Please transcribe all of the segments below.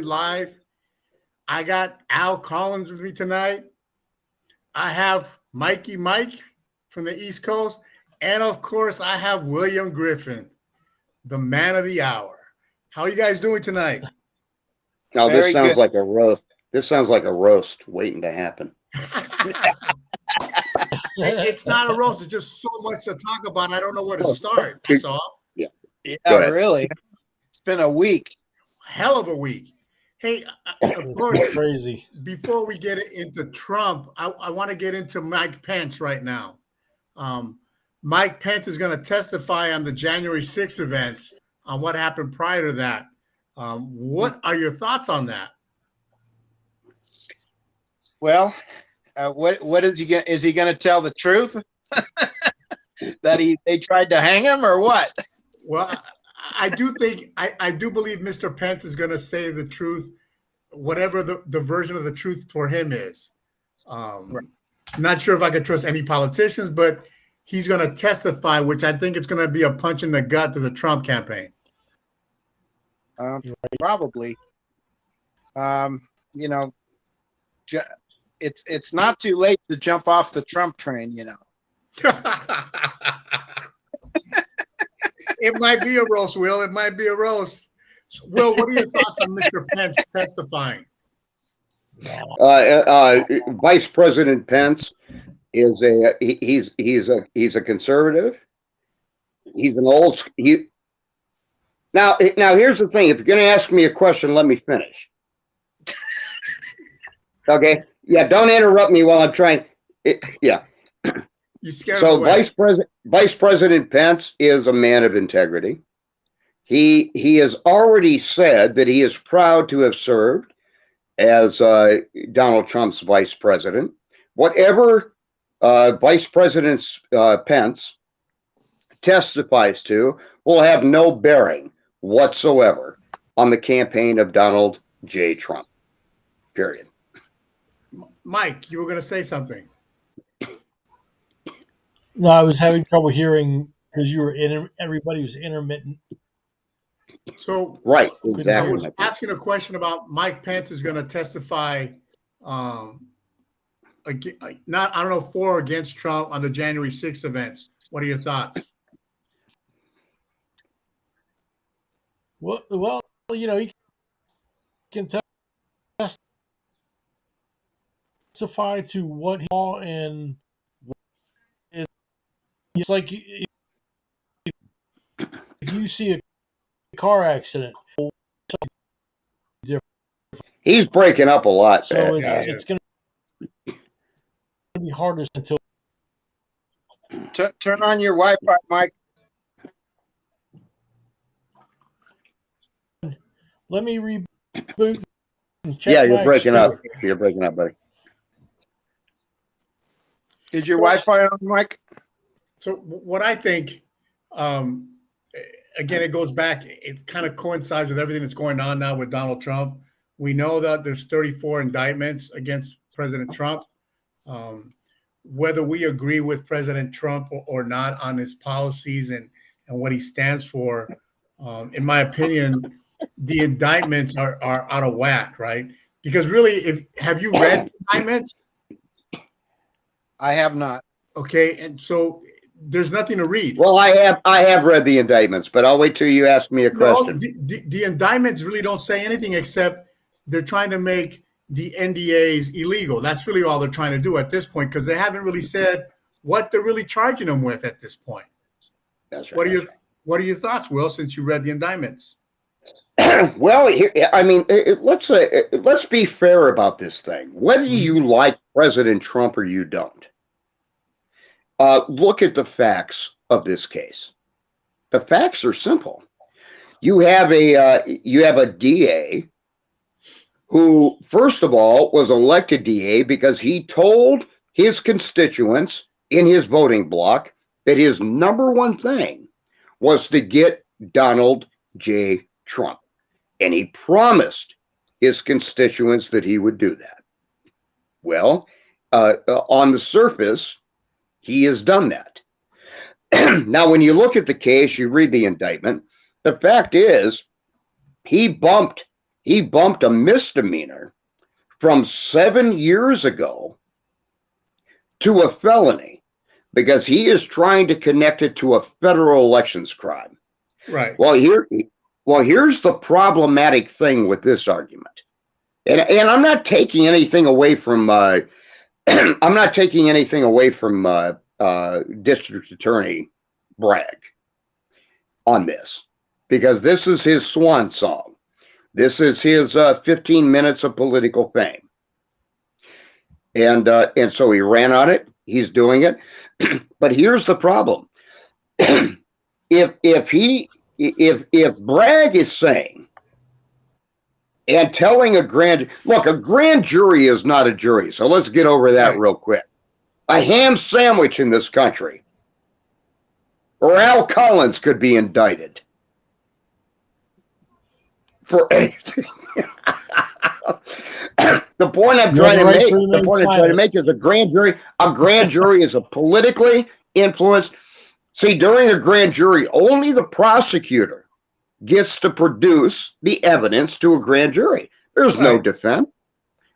live. I got Al Collins with me tonight. I have Mikey Mike from the East Coast. And of course, I have William Griffin, the man of the hour. How are you guys doing tonight? Now, this Very sounds good. like a roast. This sounds like a roast waiting to happen. It's not a roast. It's just so much to talk about. I don't know where to start. That's all. Yeah. Yeah, Go ahead. really. It's been a week. Hell of a week. Hey, of It's course, crazy. before we get into Trump, I want to get into Mike Pence right now. Mike Pence is going to testify on the January 6th events on what happened prior to that. What are your thoughts on that? Well, what is he going? Is he going to tell the truth that they tried to hang him, or what? Well, I do think I do believe Mr. Pence is going to say the truth, whatever the version of the truth for him is. Not sure if I could trust any politicians, but he's going to testify, which I think it's going to be a punch in the gut to the Trump campaign. Probably. You know, it's not too late to jump off the Trump train. You know. It might be a roast, Will. It might be a roast. Will, what are your thoughts on Mr. Pence testifying? Vice President Pence is he's a conservative. He's an old. Now here's the thing. If you're going to ask me a question, let me finish. Okay. Yeah. Don't interrupt me while I'm trying. Yeah. You scared So away. Vice President Pence is a man of integrity. He has already said that he is proud to have served as Donald Trump's vice president. Whatever Vice President Pence testifies to will have no bearing whatsoever on the campaign of Donald J. Trump. Period. Mike, you were going to say something. No, I was having trouble hearing because you were everybody was intermittent. So Right. I Exactly. was asking a question about Mike Pence is going to testify, not I don't know, for or against Trump on the January 6th events. What are your thoughts? Well, you know, he can testify to what he saw, and it's like if you see a car accident, He's breaking up a lot. so it's going to be harder until. Turn on your Wi-Fi, Mike. Let me reboot and check. Yeah, you're my breaking up. exterior. You're breaking up, buddy. Is your Wi-Fi on, Mike? So what I think, again, it goes back, it kind of coincides with everything that's going on now with Donald Trump. We know that there's 34 indictments against President Trump. Whether we agree with President Trump or not on his policies and what he stands for, in my opinion, the indictments are out of whack, right? Because really, have you read indictments? I have not. Okay, and so there's nothing to read. Well, I have read the indictments, but I'll wait till you ask me a question. No, the indictments really don't say anything except they're trying to make the NDAs illegal. That's really all they're trying to do at this point, because they haven't really said what they're really charging them with at this point. That's right. What are your thoughts, Will, since you read the indictments? Well, I mean, let's be fair about this thing. Whether you like President Trump or you don't, look at the facts of this case. The facts are simple. You have a DA who, first of all, was elected DA because he told his constituents in his voting bloc that his number one thing was to get Donald J. Trump. And he promised his constituents that he would do that. Well, on the surface, he has done that. Now, when you look at the case, you read the indictment, the fact is he bumped he bumped a misdemeanor from 7 years ago to a felony because he is trying to connect it to a federal elections crime. Right. Well, here's the problematic thing with this argument. And I'm not taking anything away from I'm not taking anything away from District Attorney Bragg on this, because this is his swan song. This is his 15 minutes of political fame. And so he ran on it. He's doing it. But here's the problem. If Bragg is saying and telling a grand jury is not a jury. So let's get over that real quick. A ham sandwich in this country, or Al Collins could be indicted for anything. The point I'm trying to make is a grand jury is a politically influenced. See, during a grand jury, only the prosecutor gets to produce the evidence to a grand jury. There's no defense.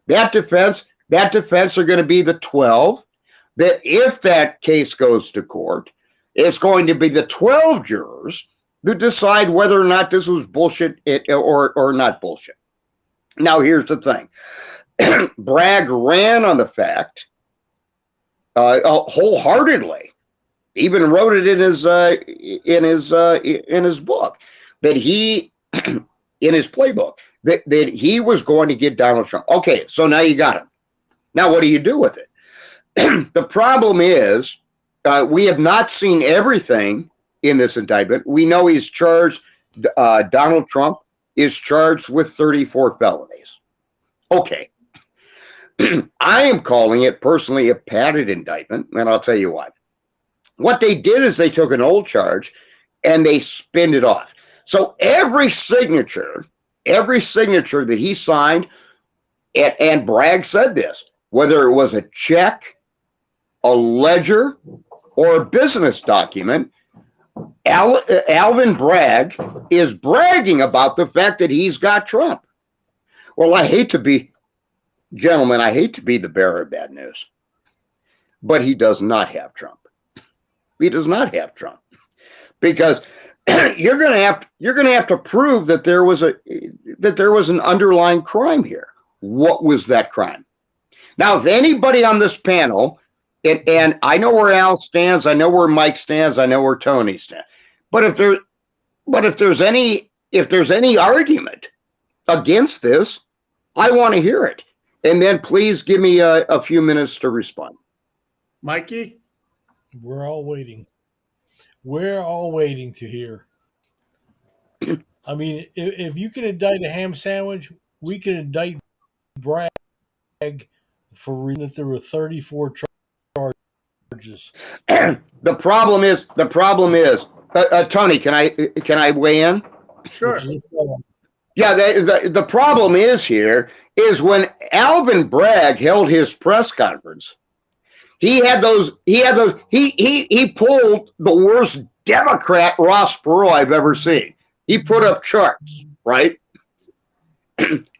That defense are going to be the 12. That if that case goes to court, it's going to be the 12 jurors who decide whether or not this was bullshit or not bullshit. Now, here's the thing. Bragg ran on the fact wholeheartedly. Even wrote it in his book that he in his playbook that he was going to get Donald Trump. Okay, so now you got him. Now what do you do with it? The problem is we have not seen everything in this indictment. We know he's charged. Donald Trump is charged with 34 felonies. Okay. I am calling it personally a padded indictment, and I'll tell you why. What they did is they took an old charge and they spinned it off. So every signature that he signed, and Bragg said this, whether it was a check, a ledger, or a business document, Alvin Bragg is bragging about the fact that he's got Trump. Well, gentlemen, I hate to be the bearer of bad news, but he does not have Trump. He does not have Trump, because you're going to have to prove that there was an underlying crime here. What was that crime? Now, if anybody on this panel, and I know where Al stands, I know where Mike stands, I know where Tony stands, but if there's any argument against this, I want to hear it, and then please give me a few minutes to respond. Mikey? We're all waiting. We're all waiting to hear. I mean, if you can indict a ham sandwich, we can indict Bragg for reason that there were 34 charges. The problem is, Tony, can I weigh in? Sure. Yeah, the problem is when Alvin Bragg held his press conference, he pulled the worst Democrat Ross Perot I've ever seen. He put up charts, right?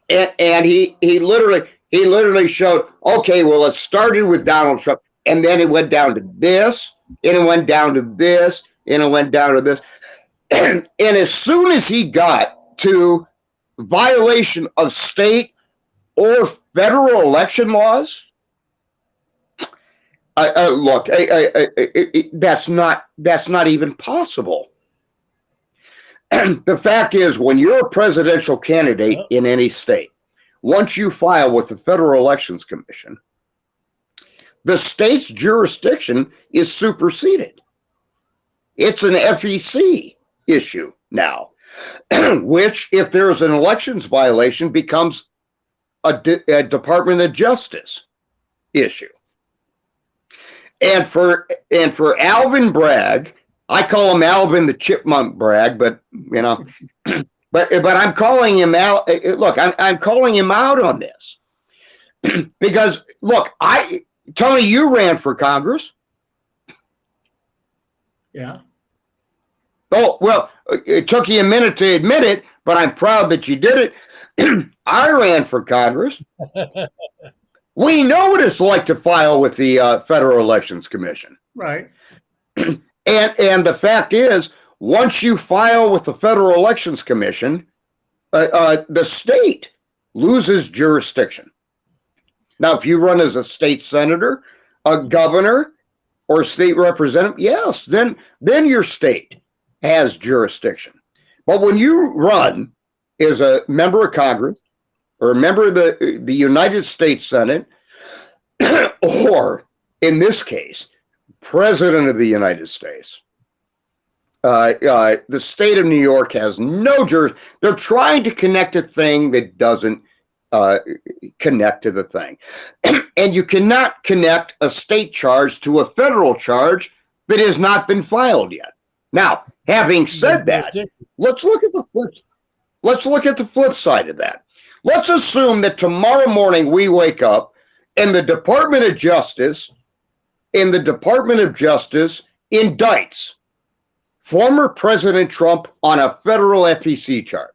and he literally showed, okay, well, it started with Donald Trump, and then it went down to this, and it went down to this, and it went down to this. And as soon as he got to violation of state or federal election laws, look, that's not even possible. The fact is, when you're a presidential candidate in any state, once you file with the Federal Elections Commission, the state's jurisdiction is superseded. It's an FEC issue now, which, if there's an elections violation, becomes a Department of Justice issue. And for Alvin Bragg, I call him Alvin the Chipmunk Bragg, but but I'm calling him out. Look, I'm calling him out on this because look, Tony, you ran for Congress. Yeah. Oh, well, it took you a minute to admit it, but I'm proud that you did it. I ran for Congress. We know what it's like to file with the Federal Elections Commission. Right. And the fact is, once you file with the Federal Elections Commission, the state loses jurisdiction. Now, if you run as a state senator, a governor, or a state representative, yes, then your state has jurisdiction. But when you run as a member of Congress or a member of the United States Senate, or in this case, President of the United States, the state of New York has no jurisdiction. They're trying to connect a thing that doesn't connect to the thing. And you cannot connect a state charge to a federal charge that has not been filed yet. Now, having said that, let's look at the flip side of that. Let's assume that tomorrow morning we wake up and the Department of Justice indicts former President Trump on a federal FEC charge.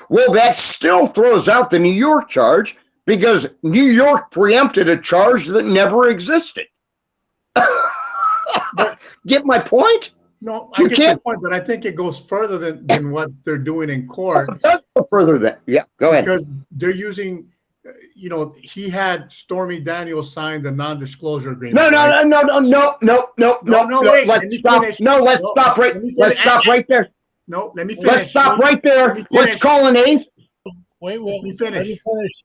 Well, that still throws out the New York charge because New York preempted a charge that never existed. Get my point? No, I get your point, but I think it goes further than what they're doing in court. It does go further than, yeah, go ahead. Because they're using, he had Stormy Daniels sign the non-disclosure agreement. No, wait, let's stop. finish. No, let's stop right. Let's stop right there. No, let me finish. Let's stop right there. Let's call an ace. Wait, Let me finish.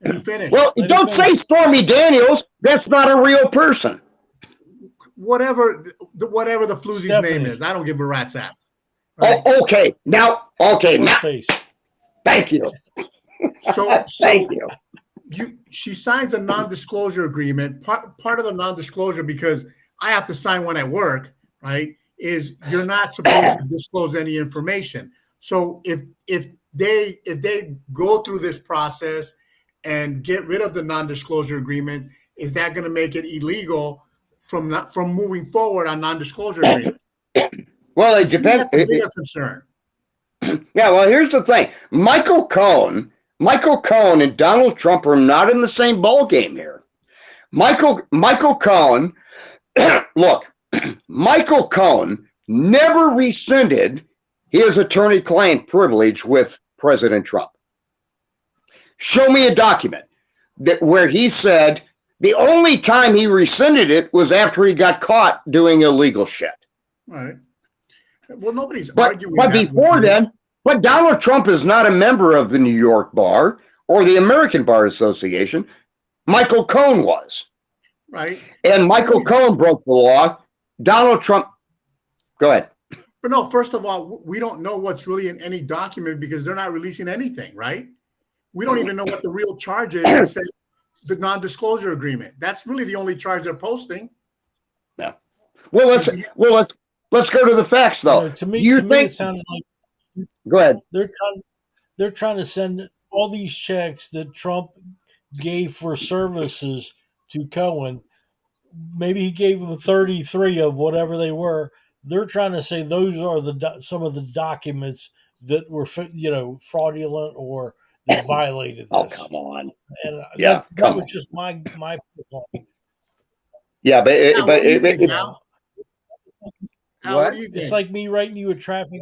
Let me finish. Well, don't say Stormy Daniels. That's not a real person. Whatever the floozy's Stephanie. name is, I don't give a rat's ass. Right? Oh, okay. Now. Face. Thank you. So Thank you. She signs a non-disclosure agreement. Part of the non-disclosure, because I have to sign one at work, right, is you're not supposed to disclose any information. So if they go through this process and get rid of the non-disclosure agreement, is that going to make it illegal from moving forward on non-disclosure agreement? Well, it depends. That's a bigger concern. Yeah, well, here's the thing. Michael Cohen and Donald Trump are not in the same ballgame here. Michael Cohen, look, Michael Cohen never rescinded his attorney-client privilege with President Trump. Show me a document where he said the only time he rescinded it was after he got caught doing illegal shit. Right. Well, nobody's But arguing. before then, but Donald Trump is not a member of the New York Bar or the American Bar Association. Michael Cohen was. Right. And Michael Cohen broke the law. Donald Trump. Go ahead. But no, first of all, we don't know what's really in any document because they're not releasing anything, right? We don't even know what the real charge is except the non-disclosure agreement. That's really the only charge they're posting. Yeah. Well, let's go to the facts, though. To me, it sounded like. Go ahead. They're trying to send all these checks that Trump gave for services to Cohen. Maybe he gave him 33 of whatever they were. They're trying to say those are some of the documents that were, fraudulent or that violated this. Oh, come on. And Yeah, that was just my point. Yeah, but What do you think? It's like me writing you a traffic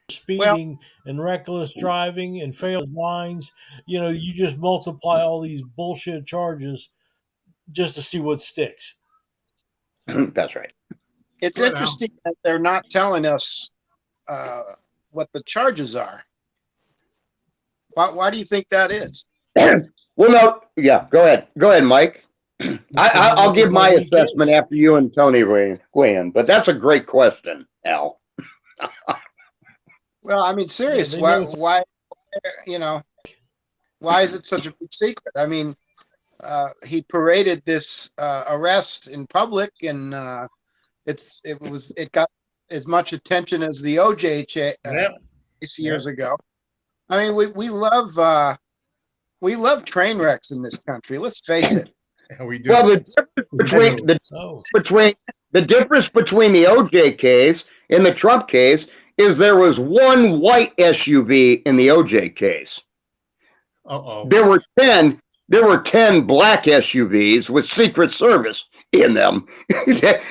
speeding and reckless driving and failed lines. You just multiply all these bullshit charges just to see what sticks. That's right. It's interesting that they're not telling us what the charges are. Why do you think that is? Well, no, yeah, go ahead, Mike. I'll give my assessment after you and Tony weigh in, but that's a great question, Al. Well, I mean, seriously, why is it such a big secret? I mean, he paraded this arrest in public, and it got as much attention as the OJ case years ago. I mean, we love train wrecks in this country. Let's face it. Yeah, we do. Well, the difference between the OJ case and the Trump case is there was one white SUV in the OJ case. Uh-oh. There were 10 black SUVs with Secret Service in them.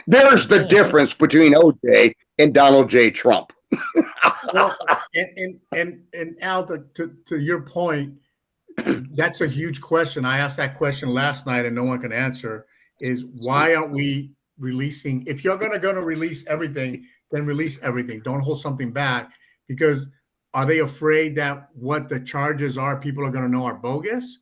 There's the difference between OJ and Donald J. Trump. Well, and Al, to your point, that's a huge question. I asked that question last night and no one can answer, is why aren't we releasing? If you're going to release everything, then release everything. Don't hold something back, because are they afraid that what the charges are, people are going to know are bogus?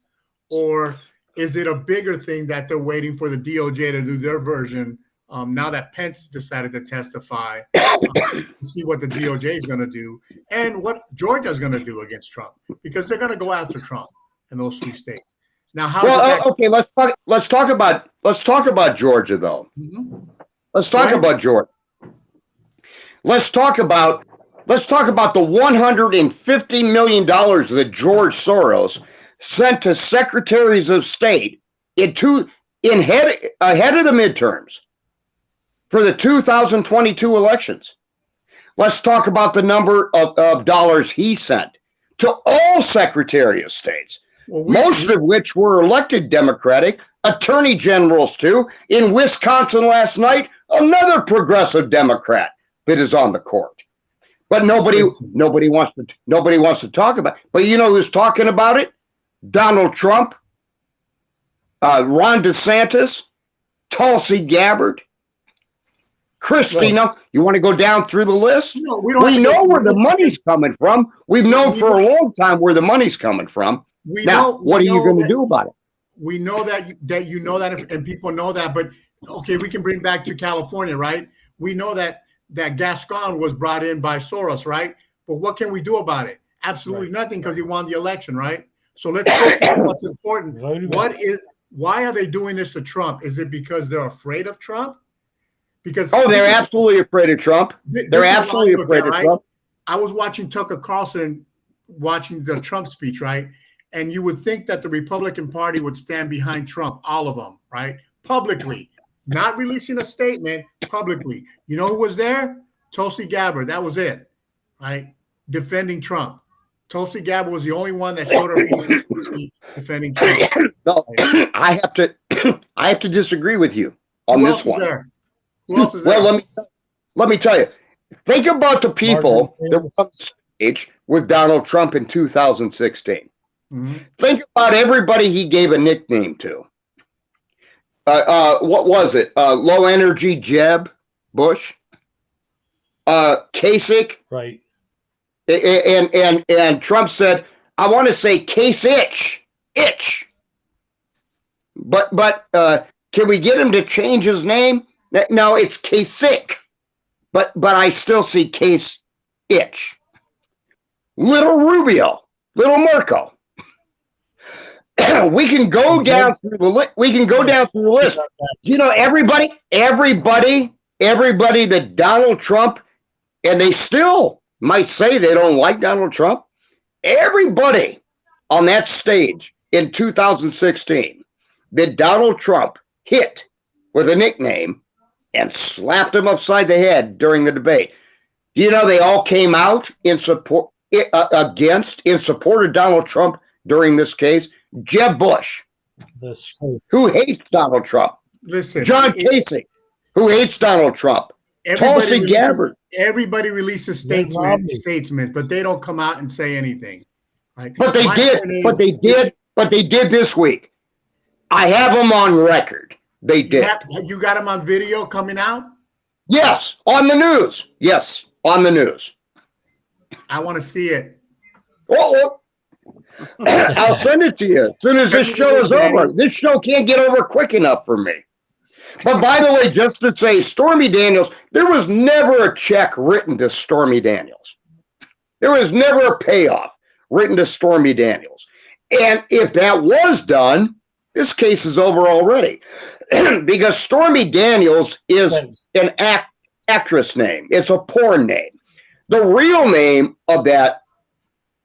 Or is it a bigger thing that they're waiting for the DOJ to do their version now that Pence decided to testify, to see what the DOJ is going to do and what Georgia is going to do against Trump, because they're going to go after Trump in those 3 states. Now, okay, let's talk about Georgia though. Mm-hmm. Let's talk about Georgia. Let's talk about the $150 million that George Soros sent to secretaries of state ahead of the midterms for the 2022 elections. Let's talk about the number of dollars he sent to all secretary of states, most of which were elected Democratic, attorney generals too. In Wisconsin last night, another progressive Democrat that is on the court. But nobody wants to talk about it. But you know who's talking about it? Donald Trump, Ron DeSantis, Tulsi Gabbard, Christina. You want to go down through the list? No, we know where the money's coming from. We've known for a long time where the money's coming from. What are you going to do about it? We know that you know that, and people know that. But okay, we can bring back to California, right? We know that Gascon was brought in by Soros, right? But what can we do about it? Absolutely nothing, because he won the election, right? So let's focus on what's important. Why are they doing this to Trump? Is it because they're afraid of Trump? Because they're absolutely afraid of Trump. They're absolutely afraid of Trump. I was watching Tucker Carlson watching the Trump speech, right? And you would think that the Republican Party would stand behind Trump, all of them, right? Publicly, not releasing a statement, publicly. You know who was there? Tulsi Gabbard. That was it, right? Defending Trump. Tulsi Gabbard was the only one that showed her face defending Trump. No, I have to disagree with you on this one. Who else is there? Well, let me tell you. Think about the people that were on stage with Donald Trump in 2016. Mm-hmm. Think about everybody he gave a nickname to. What was it? Low energy Jeb Bush, Kasich, right? And Trump said, "I want to say case itch." But can we get him to change his name? No, it's Kasich, but I still see case itch. Little Rubio, little Marco. We can go down through the list. You know, everybody that Donald Trump, and they still might say they don't like Donald Trump. Everybody on that stage in 2016 that Donald Trump hit with a nickname and slapped him upside the head during the debate. Do you know they all came out in support of Donald Trump during this case? Jeb Bush, who hates Donald Trump. Listen, John Kasich, who hates Donald Trump. Tulsi Gabbard. Everybody releases statements, but they don't come out and say anything. Right? But they did this week. I have them on record. They did. You got them on video coming out? Yes, on the news. Yes, on the news. I want to see it. Well, I'll send it to you as soon as this show is over. This show can't get over quick enough for me. But by the way, just to say, Stormy Daniels, there was never a check written to Stormy Daniels. There was never a payoff written to Stormy Daniels. And if that was done, this case is over already. Because Stormy Daniels is an actress name. It's a porn name. The real name of that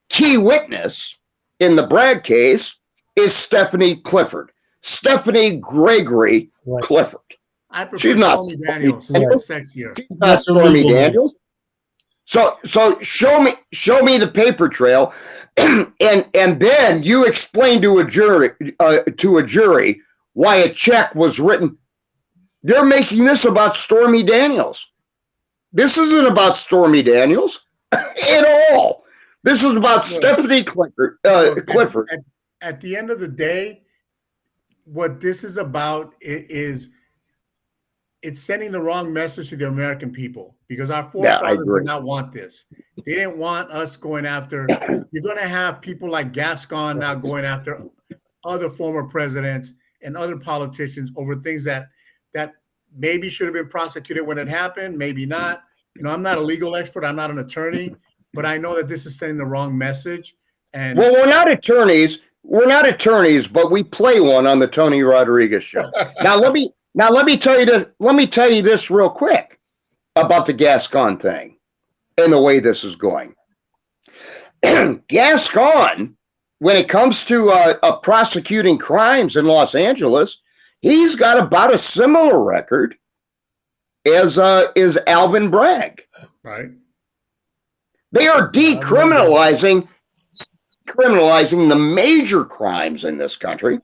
key witness in the Bragg case is Stephanie Clifford. Stephanie Gregory Clifford. I prefer Stormy Daniels. Sexier. She's not Stormy Daniels. So show me the paper trail, and then you explain to a jury why a check was written. They're making this about Stormy Daniels. This isn't about Stormy Daniels at all. This is about Stephanie Clifford. At the end of the day, what this is about is it's sending the wrong message to the American people, because our forefathers did not want this. They didn't want us going after. You're going to have people like Gascon now going after other former presidents and other politicians over things that maybe should have been prosecuted when it happened, maybe not. I'm not a legal expert. I'm not an attorney, but I know that this is sending the wrong message. And well, we're not attorneys. We're not attorneys, but we play one on the Tony Rodriguez show. Now let me tell you this real quick about the Gascon thing and the way this is going. Gascon, when it comes to prosecuting crimes in Los Angeles, he's got about a similar record as Alvin Bragg. Right. They are decriminalizing the major crimes in this country: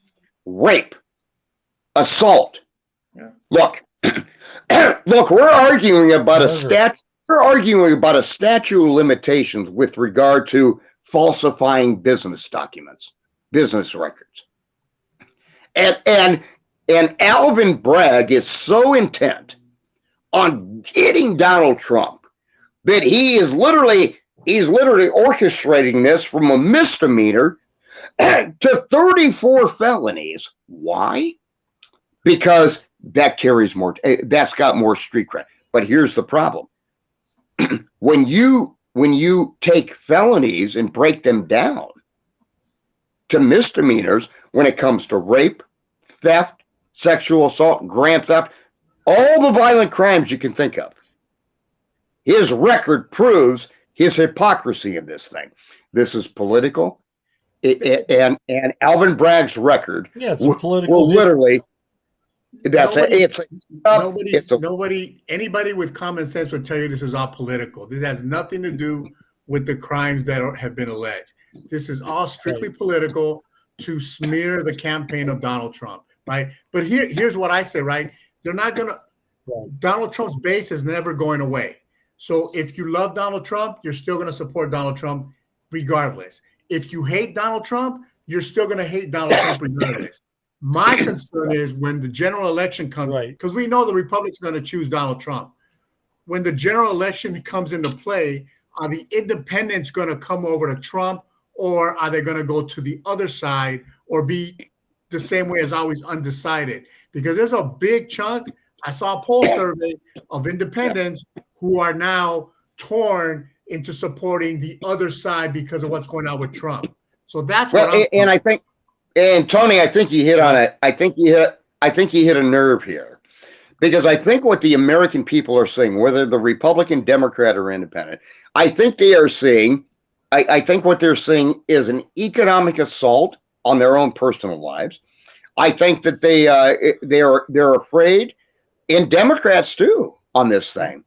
rape, assault. Yeah. Look, we're arguing about a statute. We're arguing about a statute of limitations with regard to falsifying business documents, business records, and Alvin Bragg is so intent on getting Donald Trump that he's literally orchestrating this from a misdemeanor to 34 felonies. Why? Because that carries more. That's got more street cred. But here's the problem: when you take felonies and break them down to misdemeanors, when it comes to rape, theft, sexual assault, grand theft, all the violent crimes you can think of, his record proves his hypocrisy in this thing. This is political, and Alvin Bragg's record. Yeah, it's political. Will literally. Anybody with common sense would tell you this is all political. This has nothing to do with the crimes that have been alleged. This is all strictly political to smear the campaign of Donald Trump, right? But here's what I say, right? They're not gonna. Donald Trump's base is never going away. So if you love Donald Trump, you're still going to support Donald Trump regardless. If you hate Donald Trump, you're still going to hate Donald Trump regardless. My concern is when the general election comes, because we know the Republicans are going to choose Donald Trump. When the general election comes into play, are the independents going to come over to Trump, or are they going to go to the other side or be the same way as always, undecided? Because there's a big chunk. I saw a poll survey of independents who are now torn into supporting the other side because of what's going on with Trump. So that's what and I think, and Tony, I think you hit on it. I think you hit a nerve here, because I think what the American people are seeing, whether the Republican, Democrat, or Independent, I think they are seeing. I think what they're seeing is an economic assault on their own personal lives. I think that they're afraid, and Democrats too, on this thing.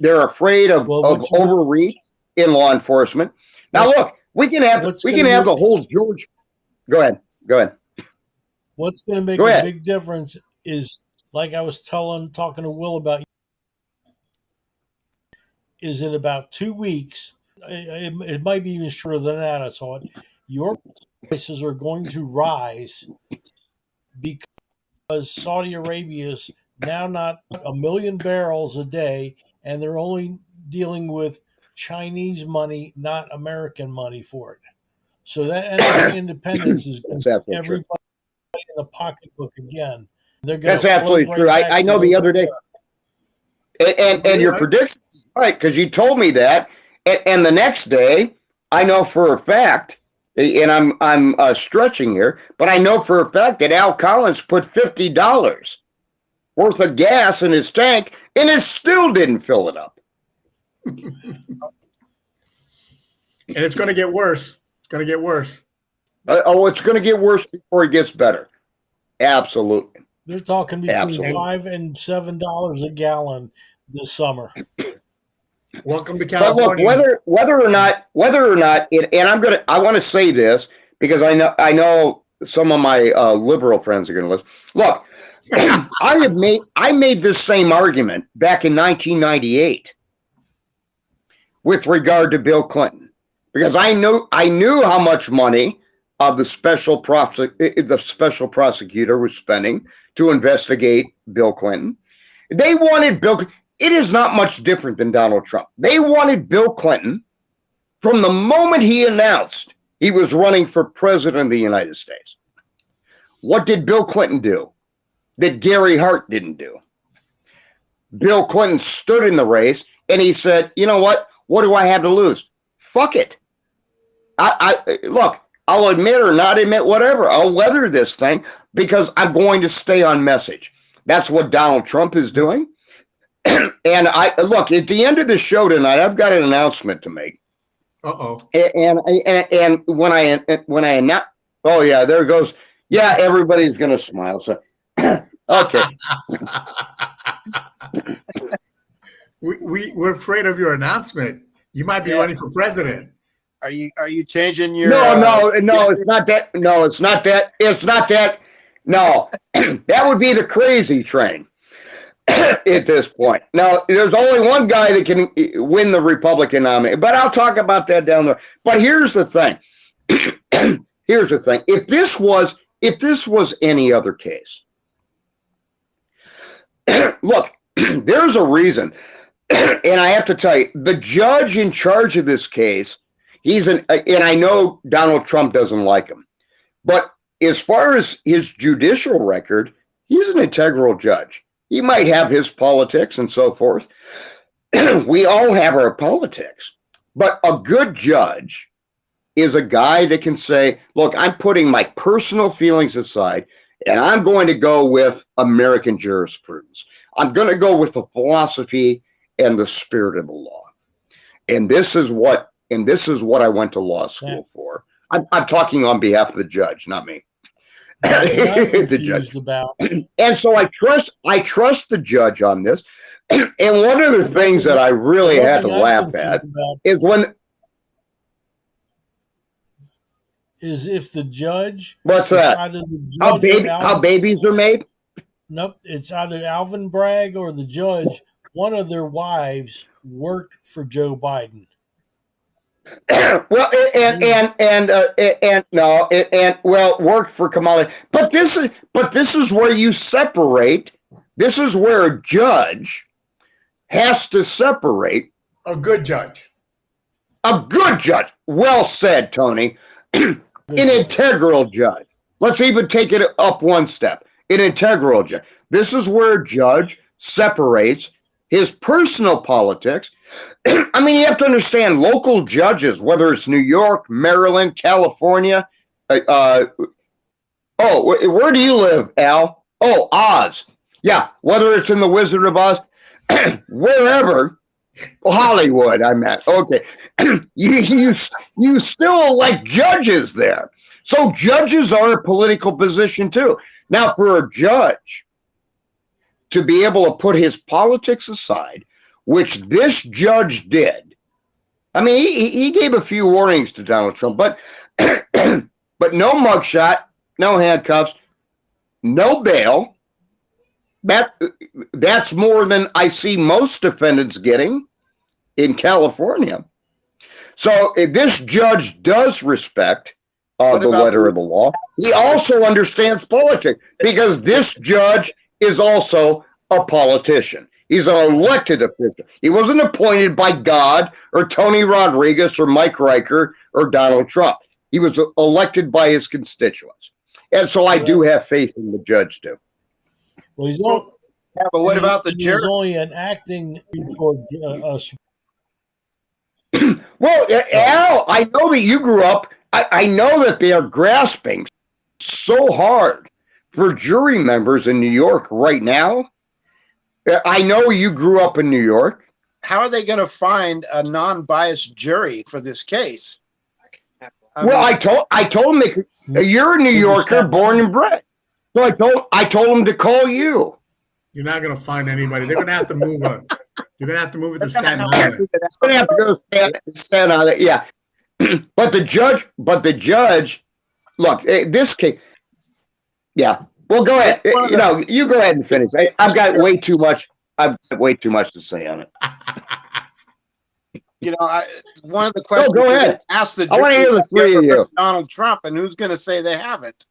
They're afraid of overreach in law enforcement. Now, look, we can have the whole George. Go ahead. What's going to make a big difference is, like I was talking to Will about, is in about 2 weeks. It might be even shorter than that. I saw it. Your prices are going to rise because Saudi Arabia is now not 1 million barrels a day, and they're only dealing with Chinese money, not American money for it. So that energy independence is going to get everybody in the pocketbook again. They're going That's absolutely true. I know the other day, and your prediction is right, because you told me that, and the next day, I know for a fact, and I'm stretching here, but I know for a fact that Al Collins put $50 worth of gas in his tank, and it still didn't fill it up. And it's going to get worse. It's going to get worse. It's going to get worse before it gets better. Absolutely. They're talking between $5 and $7 a gallon this summer. Welcome to But look, California. whether or not it, and I want to say this because I know some of my liberal friends are going to listen. Look, I made this same argument back in 1998 with regard to Bill Clinton, because I knew how much money the special prosecutor was spending to investigate Bill Clinton. They wanted Bill. It is not much different than Donald Trump. They wanted Bill Clinton from the moment he announced he was running for president of the United States. What did Bill Clinton do that Gary Hart didn't do? Bill Clinton stood in the race and he said, you know what? What do I have to lose? Fuck it. Look, I'll admit or not admit, whatever. I'll weather this thing because I'm going to stay on message. That's what Donald Trump is doing. And look, at the end of the show tonight, I've got an announcement to make. Uh-oh. And when I announce, oh yeah, there it goes. Yeah, everybody's gonna smile. So okay. We're afraid of your announcement. You might be running for president. Are you changing your? No, it's not that. No, it's not that. It's not that. No, that would be the crazy train at this point. Now, there's only one guy that can win the Republican nomination, but I'll talk about that down there. But here's the thing. Here's the thing. If this was any other case, look, there's a reason, and I have to tell you, the judge in charge of this case, and I know Donald Trump doesn't like him, but as far as his judicial record, he's an integral judge. He might have his politics and so forth. We all have our politics, but a good judge is a guy that can say, look, I'm putting my personal feelings aside and I'm going to go with American jurisprudence. I'm going to go with the philosophy and the spirit of the law. And this is what I went to law school for. I'm talking on behalf of the judge, not me. The judge. And so I trust the judge on this. And one of the things that I really had to laugh at is if the judge. What's that? Either the judge how babies are made? Nope. It's either Alvin Bragg or the judge. One of their wives worked for Joe Biden. Well, worked for Kamala. But this is where you separate. This is where a judge has to separate. A good judge. A good judge. Well said, Tony. An integral judge. Let's even take it up one step. An integral judge. This is where a judge separates his personal politics. I mean, you have to understand local judges, whether it's New York, Maryland, California. Where do you live, Al? Oh, Oz. Yeah, whether it's in the Wizard of Oz, wherever, Hollywood, I meant. Okay, you still elect judges there. So judges are a political position too. Now, for a judge to be able to put his politics aside, which this judge did. I mean, he gave a few warnings to Donald Trump, but but no mugshot, no handcuffs, no bail. That's more than I see most defendants getting in California. So if this judge does respect the letter of the law, he also understands politics, because this judge is also a politician. He's an elected official. He wasn't appointed by God or Tony Rodriguez or Mike Riker or Donald Trump. He was elected by his constituents. And so I do have faith in the judge too. Well, but what about the jury? He's only an acting court. Well, Al, I know that you grew up. I know that they are grasping so hard for jury members in New York right now. I know you grew up in New York. How are they going to find a non-biased jury for this case? I told them you're a New Yorker, born and bred. So I told them to call you. You're not going to find anybody. They're going to have to move on. You're gonna have to move it to Staten Island. It's gonna have to go to Staten Island, yeah. But the judge, look, this case, yeah. Well, go ahead. You go ahead and finish. I've got way too much. I've got way too much to say on it. One of the questions go ahead. Ask the I want to hear the three of you. Donald Trump, and who's going to say they haven't?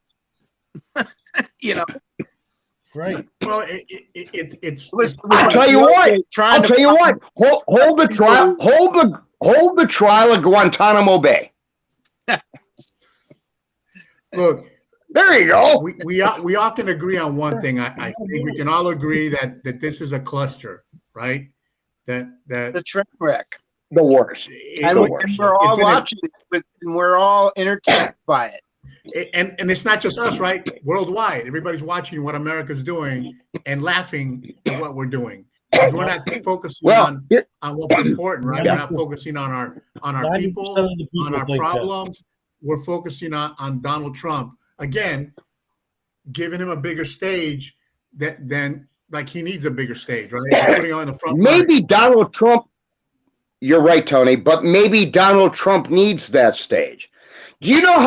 Right. Well, it's. I'll tell you what. Hold the trial. Hold the trial at Guantanamo Bay. Look. There you go. We all can agree on one thing. I think we can all agree that this is a cluster, right? That the train wreck. The worst. And we're all watching it, and we're all entertained by it. And it's not just us, right? Worldwide, everybody's watching what America's doing and laughing at what we're doing. We're not focusing on what's important, right? We're not focusing on our people, on our problems. We're focusing on Donald Trump. Again, giving him a bigger stage than like he needs a bigger stage, right? Putting on the front maybe line. Donald Trump, you're right, Tony, but maybe Donald Trump needs that stage. Do you know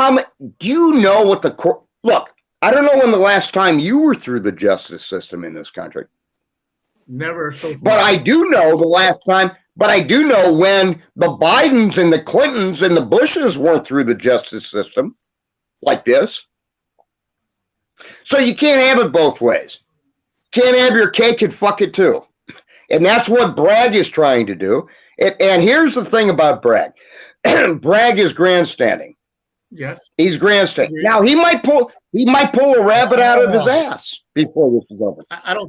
what the court, look, I don't know when the last time you were through the justice system in this country. Never so far. But I do know when the Bidens and the Clintons and the Bushes weren't through the justice system like this. So you can't have it both ways. Can't have your cake and fuck it too. And that's what Bragg is trying to do. And here's the thing about Bragg. Bragg is grandstanding. Yes. He's grandstanding. Now he might pull a rabbit out of his ass before this is over.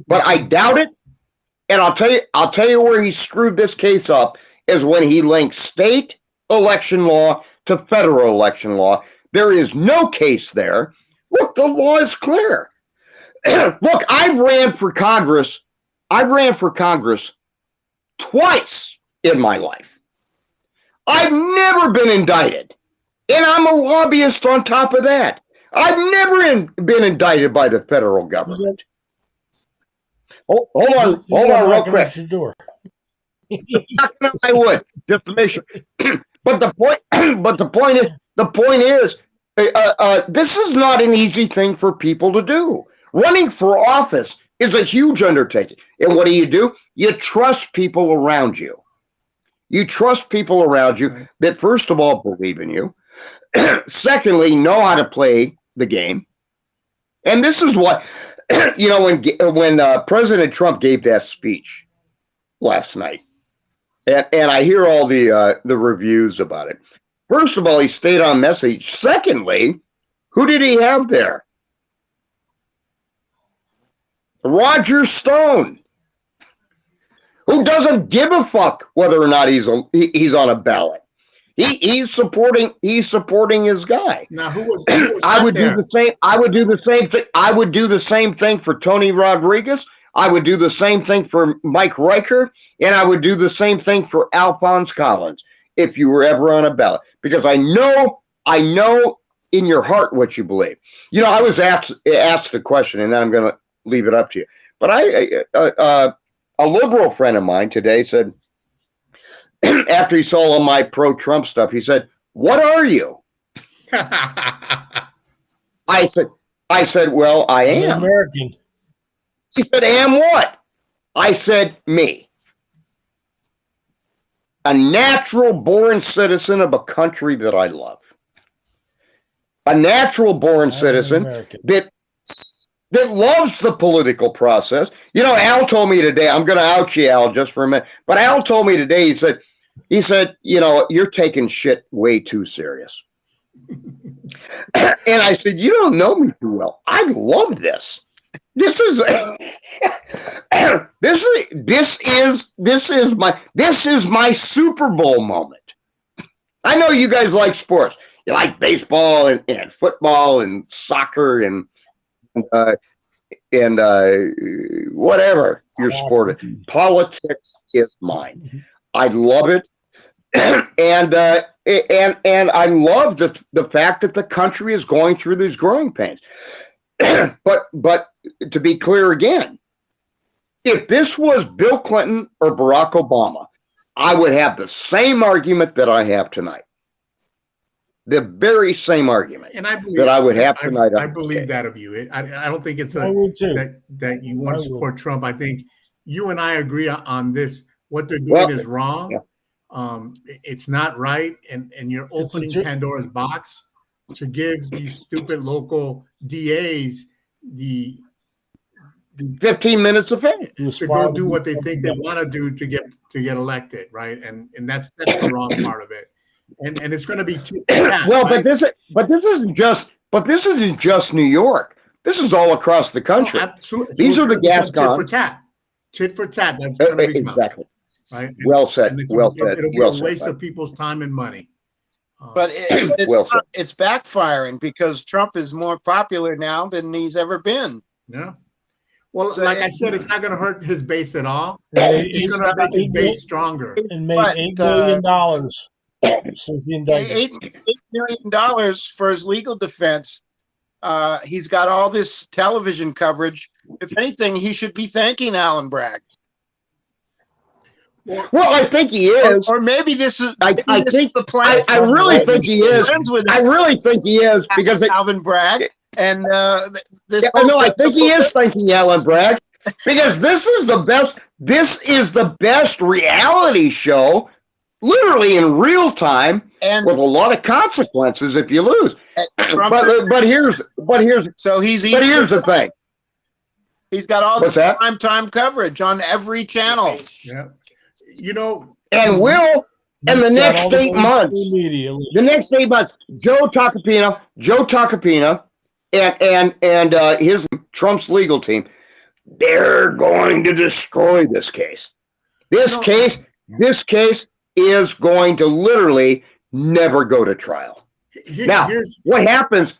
I doubt it. And I'll tell you where he screwed this case up is when he linked state election law to federal election law. There is no case there. Look, the law is clear. Look, I ran for Congress twice in my life. I've never been indicted. And I'm a lobbyist on top of that. I've never been indicted by the federal government. Hold on real quick. I would, just to make sure. But the point is, this is not an easy thing for people to do. Running for office is a huge undertaking. And what do? You trust people around you. You trust people around you that, first of all, believe in you. Secondly, know how to play the game. And this is what, when President Trump gave that speech last night, and I hear all the reviews about it. First of all, he stayed on message. Secondly, who did he have there? Roger Stone, who doesn't give a fuck whether or not he's on a ballot. He's supporting his guy. Now, who was I would do the same. I would do the same thing. I would do the same thing for Tony Rodriguez. I would do the same thing for Mike Riker, and I would do the same thing for Alphonse Collins if you were ever on a ballot, because I know in your heart what you believe. I was asked a question, and then I'm going to leave it up to you. But a liberal friend of mine today said, after he saw all my pro-Trump stuff, he said, "What are you?" I said, "Well, I am American." He said, "Am what?" I said, "Me. A natural-born citizen of a country that I love. A natural-born citizen that loves the political process." Al told me today, I'm going to out you, Al, just for a minute. But Al told me today, he said, "You're taking shit way too serious." And I said, "You don't know me too well. I love this. This is my Super Bowl moment. I know you guys like sports. You like baseball and football and soccer and whatever your sport is. Politics is mine. I love it, and I love the fact that the country is going through these growing pains. But to be clear again, If this was Bill Clinton or Barack Obama, I would have the same argument that I have tonight. The very same argument And I believe that I would have tonight. I believe that of you. I don't think it's I would too. that you want I to would. support Trump. I think you and I agree on this. What they're doing Well, is wrong. yeah. It's not right, and you're It's a opening ju- Pandora's box to give these stupid local DAs the 15 minutes of fame. to go do what they think they want to do to get elected, right? And that's the wrong part of it. And it's going to be tit for tat, Well, right? but this isn't just New York. This is all across the country. Oh, absolutely. These So are the it's gonna become Gascons. tit for tat. That's going to become Exactly. right. And, Well said. and Well said. It'll be Well a said. waste of people's time and money. But it's Well said. it's backfiring because Trump is more popular now than he's ever been. Yeah. Well, So like I said, it's not going to hurt his base at all. And He's going to make his base stronger. made But, $8 million since the indictment. $8 million for his legal defense. He's got all this television coverage. If anything, he should be thanking Alan Bragg. Well, I think he is. Or maybe this is, I this is think the plan. I really think he is. Friends with I really think he is because Alvin Bragg and this. I know. I think he is thanking Alan Bragg because this is the best. This is the best reality show, literally in real time, And with a lot of consequences if you lose. Trump- But here's so he's the thing. He's got all What's the that? primetime coverage on every channel. Yeah. You know, And will in the Got next all the 8 months. mainstream media. The next 8 months, Joe Tacopina, and his Trump's legal team, they're going to destroy this case. This case is going to literally never go to trial. Now, what happens?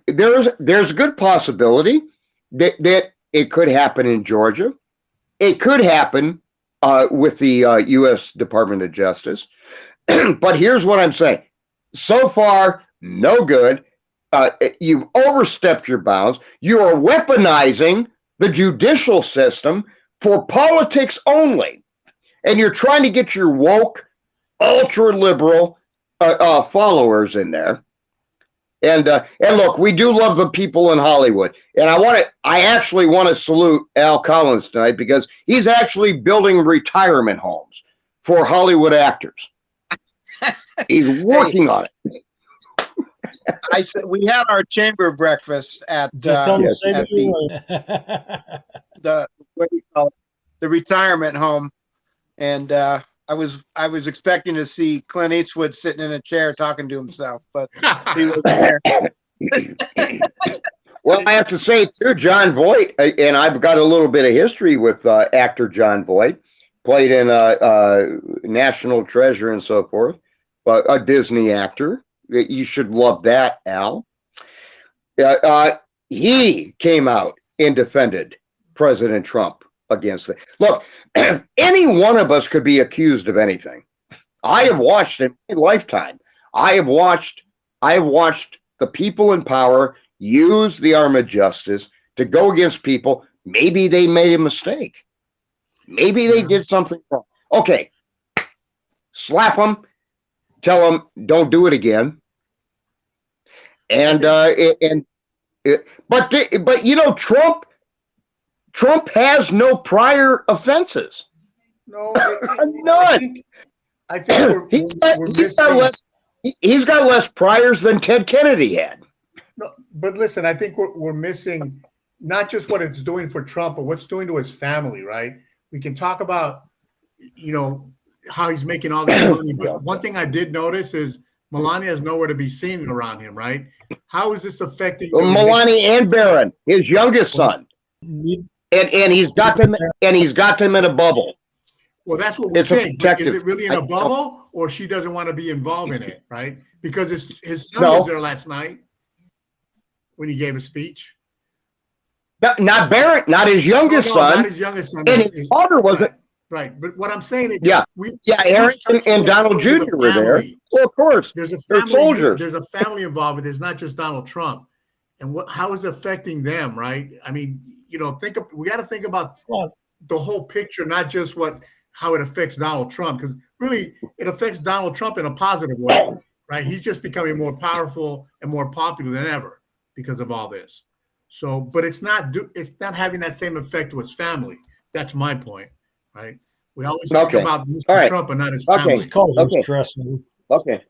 There's a good possibility that it could happen in Georgia. It could happen with the U.S. Department of Justice. But here's what I'm saying. So far, no good. You've overstepped your bounds. You are weaponizing the judicial system for politics only. And you're trying to get your woke, ultra-liberal followers in there. And look, we do love the people in Hollywood. And I actually want to salute Al Collins tonight because he's actually building retirement homes for Hollywood actors. He's working on it. I said we had our chamber breakfast at Just tell them yes, save at it. the what do you call it? The retirement home, and I was expecting to see Clint Eastwood sitting in a chair talking to himself, but he wasn't there. Well, I have to say too, John Voight, and I've got a little bit of history with actor John Voight, played in National Treasure and so forth, but a Disney actor. You should love that, Al. He came out and defended President Trump against it. Look, any one of us could be accused of anything. I have watched in my lifetime. I have watched the people in power use the arm of justice to go against people. Maybe they made a mistake. Maybe they did something wrong. Okay, slap them. Tell them don't do it again. And but you know, Trump has no prior offenses. no, None. I think He's got less priors than Ted Kennedy had. No, but listen, I think we're missing not just what it's doing for Trump, but what's doing to his family, right? We can talk about, how he's making all this money, but one thing I did notice is Melania has nowhere to be seen around him, right? How is this affecting Melania and Barron, his youngest son, and he's got them in a bubble. Well, that's what we It's think. But is objective. it really in a bubble, or she doesn't want to be involved in it, right? Because his son No. was there last night when he gave a speech. Not Barron, not his youngest son, not his youngest son. and his father wasn't. Right, but what I'm saying is, Yeah, Aaron and Donald Jr. were there. Well, of course, There's a they're family. soldiers. There's a family involved, but there's not just Donald Trump. And how is it affecting them, right? I mean, we got to think about the whole picture, not just how it affects Donald Trump, because really it affects Donald Trump in a positive way, right? He's just becoming more powerful and more popular than ever because of all this. So, but it's not having that same effect to his family. That's my point, right? We always think Okay. about Mr. All right. Trump and not his Okay. family. Just causes Okay. stress. Man. Okay.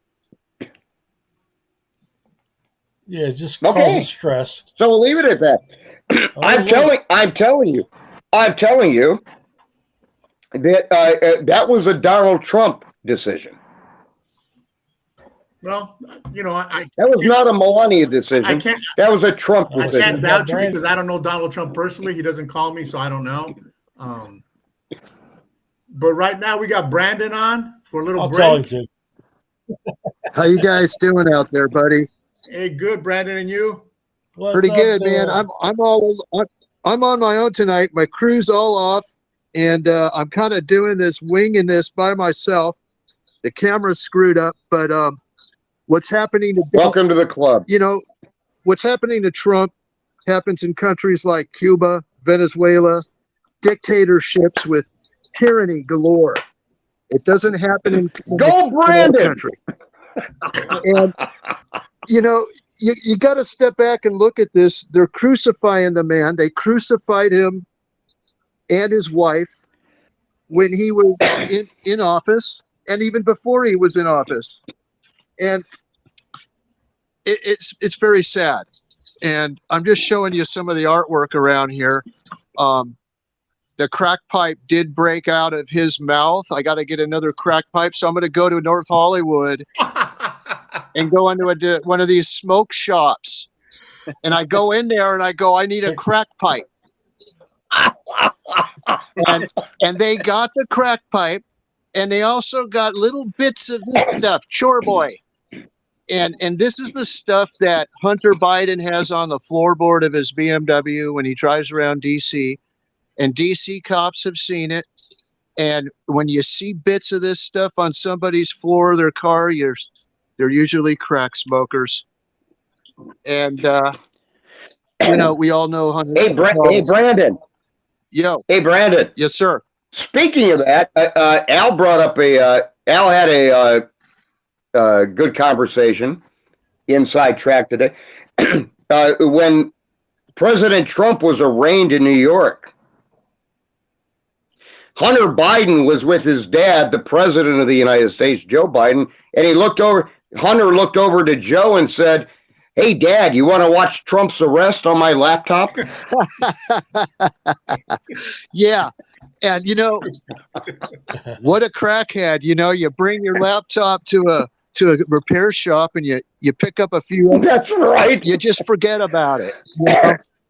Yeah, it just Okay. causes stress. So we'll leave it at that. Oh, I'm telling you that that was a Donald Trump decision. Well, That was not a Melania decision. That was a Trump I decision. can't vouch it because I don't know Donald Trump personally. He doesn't call me, so I don't know. But right now we got Brandon on for a little I'll break. tell him to. How you guys doing out there, buddy? Hey, good, Brandon, and you? What's Pretty up good, there? man. I'm on my own tonight. My crew's all off, and I'm kind of doing this, winging this by myself. The camera's screwed up, but what's happening to Welcome to the club. what's happening to Trump happens in countries like Cuba, Venezuela, dictatorships with tyranny galore. It doesn't happen in Go, our Brandon! country. And you got to step back and look at this. They're crucifying the man. They crucified him and his wife when he was in office, and even before he was in office. And it's very sad. And I'm just showing you some of the artwork around here. The crack pipe did break out of his mouth. I got to get another crack pipe, so I'm going to go to North Hollywood and go into one of these smoke shops. And I go in there and I go, I need a crack pipe. And they got the crack pipe, and they also got little bits of this stuff, Chore Boy. And this is the stuff that Hunter Biden has on the floorboard of his BMW when he drives around DC. And DC cops have seen it. And when you see bits of this stuff on somebody's floor of their car, they're usually crack smokers. And we all know Hunter. Hey, Brandon. Yo. Hey, Brandon. Yes, sir. Speaking of that, Al brought up Al had a good conversation inside track today when President Trump was arraigned in New York. Hunter Biden was with his dad, the president of the United States, Joe Biden, and Hunter looked over to Joe and said, "Hey, Dad, you want to watch Trump's arrest on my laptop?" Yeah. And what a crackhead. You bring your laptop to a repair shop and you pick up a few. That's right. You just forget about it.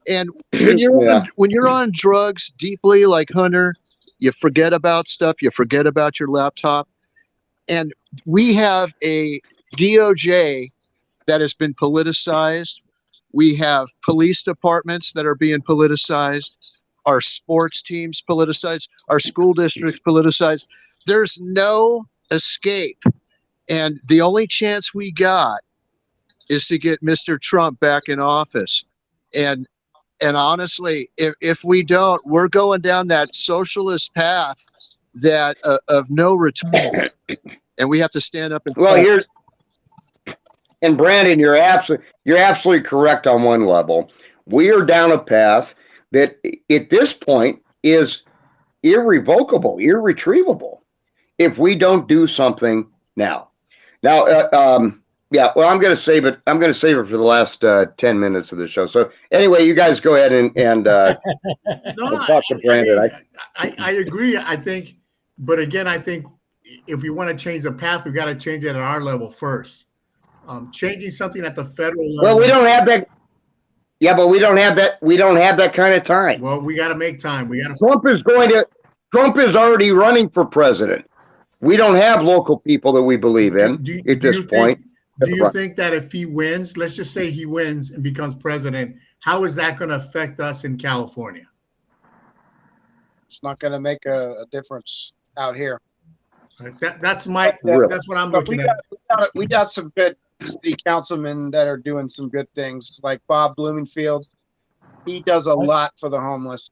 And when you're on drugs deeply like Hunter, you forget about stuff. You forget about your laptop. And we have a DOJ that has been politicized. We have police departments that are being politicized. Our sports teams politicized. Our school districts politicized. There's no escape. And the only chance we got is to get Mr. Trump back in office. And honestly, if we don't, we're going down that socialist path that of no return. And we have to stand up and and Brandon, you're absolutely correct on one level. We are down a path that at this point is irrevocable, irretrievable if we don't do something now. Yeah, well, I'm going to save it. I'm going to save it for the last 10 minutes of the show. So anyway, you guys go ahead and talk to Brandon. I agree. I think, but again, I think if we want to change the path, we got to change it at our level first. Changing something at the federal level. Well, we don't have that. Yeah, but we don't have that. We don't have that kind of time. Well, we got to make time. Trump is already running for president. We don't have local people that we believe in at this point. Do you think that if he wins, let's just say he wins and becomes president, how is that going to affect us in California? It's not going to make a difference out here. That's what I'm looking at. We got some good city councilmen that are doing some good things, like Bob Bloomingfield. He does a lot for the homeless.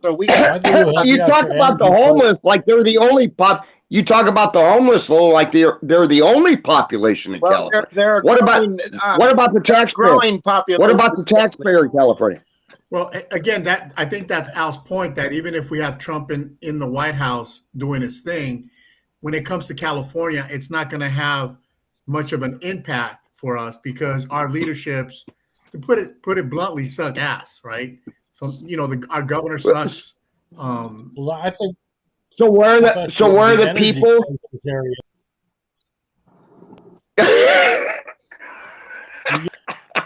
So we I think it'll help You out talk your about the energy homeless like they're the only You talk about the homeless though like they're the only population in well, California. they're What about what about the taxpayer? growing population. What about the taxpayer in California? Well, again, I think that's Al's point, that even if we have Trump in the White House doing his thing, when it comes to California, it's not going to have much of an impact for us because our leaderships, to put it bluntly, suck ass, right? So our governor sucks. Well, I think So where how are about the energy people? crisis area?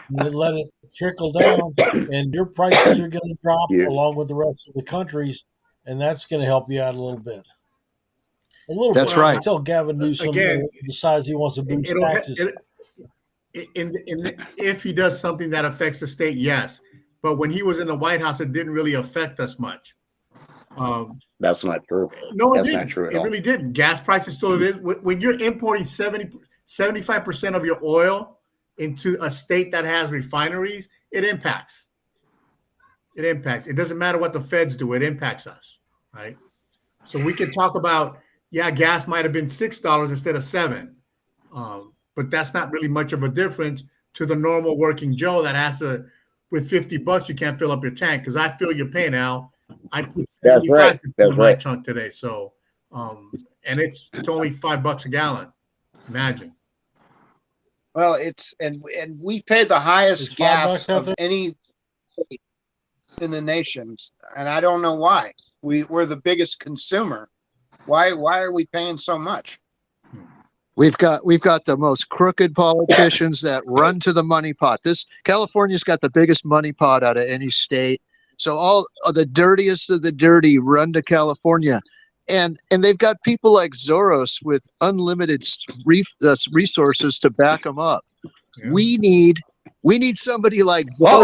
You let it trickle down, and your prices are going to drop Yeah. along with the rest of the countries, and that's going to help you out a little bit. A little That's bit right. until Gavin Newsom Again, decides he wants to boost taxes. If he does something that affects the state, yes. But when he was in the White House, it didn't really affect us much. That's not true. No, it That's didn't. not true at It all. really didn't. Gas prices still is. When you're importing 75% of your oil into a state that has refineries, it impacts. It impacts. It doesn't matter what the feds do. It impacts us, right? So we can talk about, yeah, gas might have been $6 instead of $7, but that's not really much of a difference to the normal working Joe that has to, with $50, you can't fill up your tank. Because I feel your pain, Al. I put That's right. 75 That's in my right. trunk today. So, and it's only $5 a gallon. Imagine. Well, it's and we pay the It's highest $5 gas out of there. any state in the nation, and I don't know why. We're the biggest consumer. Why are we paying so much? We've got the most crooked politicians that run to the money pot. This California's got the biggest money pot out of any state. So all of the dirtiest of the dirty run to California. And they've got people like Soros with unlimited resources to back them up. Yeah. We need somebody like Whoa,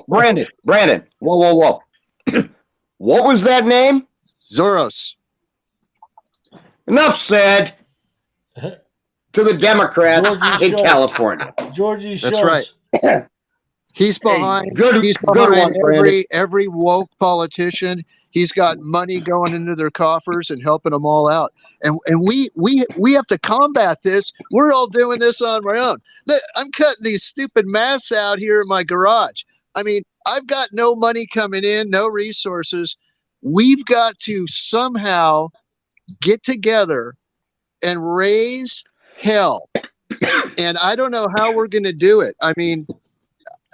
Brandon, whoa. What was that name? Soros. Enough said. To the Democrats Georgie in Schultz. California. Georgie That's Schultz. right. He's behind. Good He's one, behind Brandon. every woke politician. He's got money going into their coffers and helping them all out. And we have to combat this. We're all doing this on our own. Look, I'm cutting these stupid masks out here in my garage. I mean, I've got no money coming in, no resources. We've got to somehow get together and raise hell. And I don't know how we're going to do it. I mean,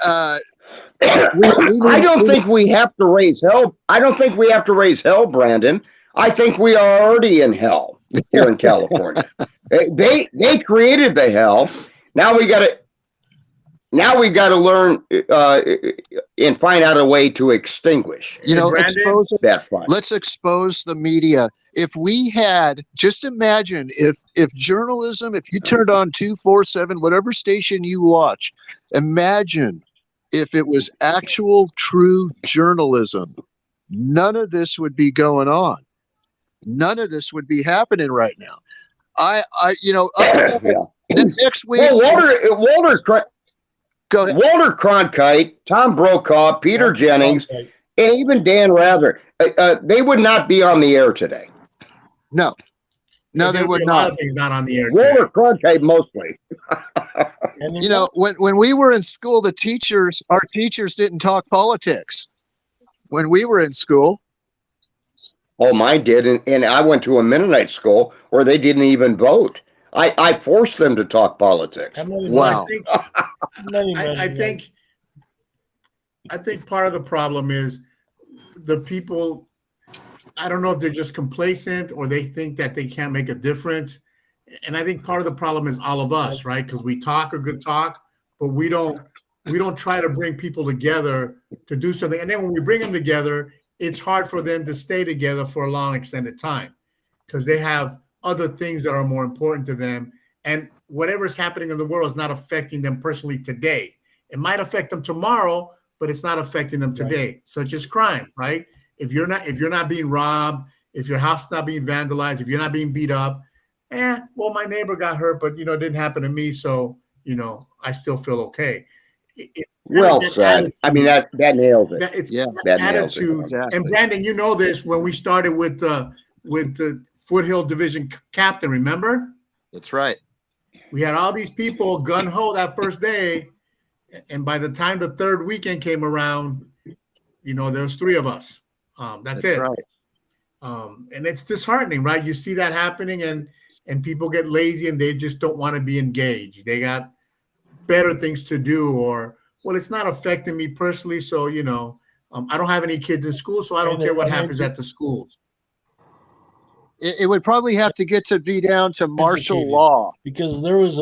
I don't think we have to raise hell. I don't think we have to raise hell, Brandon. I think we are already in hell here in California. They created the hell. Now we got to learn and find out a way to extinguish. Brandon, That fun. Let's expose the media. If we had, just imagine if journalism, if you turned on 247, whatever station you watch, imagine if it was actual true journalism, none of this would be going on. None of this would be happening right now. Next week. Well, Walter Go ahead. Walter Cronkite, Tom Brokaw, Peter Jennings, Cronkite. and even Dan Rather, they would not be on the air today. No, they there'd would be a lot not. of things not on the air. Walter Cronkite mostly. And When we were in school, our teachers didn't talk politics. When we were in school. Oh, mine did, and I went to a Mennonite school where they didn't even vote. I forced them to talk politics. Wow. I think part of the problem is the people. I don't know if they're just complacent or they think that they can't make a difference. And I think part of the problem is all of us, right? Because we talk a good talk, but we don't try to bring people together to do something. And then when we bring them together, it's hard for them to stay together for a long extended time because they have other things that are more important to them. And whatever's happening in the world is not affecting them personally today. It might affect them tomorrow, but it's not affecting them today, such as crime, right? If you're not being robbed, if your house is not being vandalized, if you're not being beat up, well, my neighbor got hurt, but it didn't happen to me, so I still feel okay. Well that said. I mean, attitude. that nails it. That it's Yeah, That nails it. attitude. exactly. And Brandon, you know this when we started with the Foothill Division captain. Remember, That's right. we had all these people gun ho that first day, and by the time the third weekend came around, there was three of us. That's it. Right. And it's disheartening, right? You see that happening, and people get lazy and they just don't want to be engaged. They got better things to do, or well, it's not affecting me personally, so I don't have any kids in school, so I don't care what happens at the schools. It would probably have to get to be down to martial Educated. law. Because there was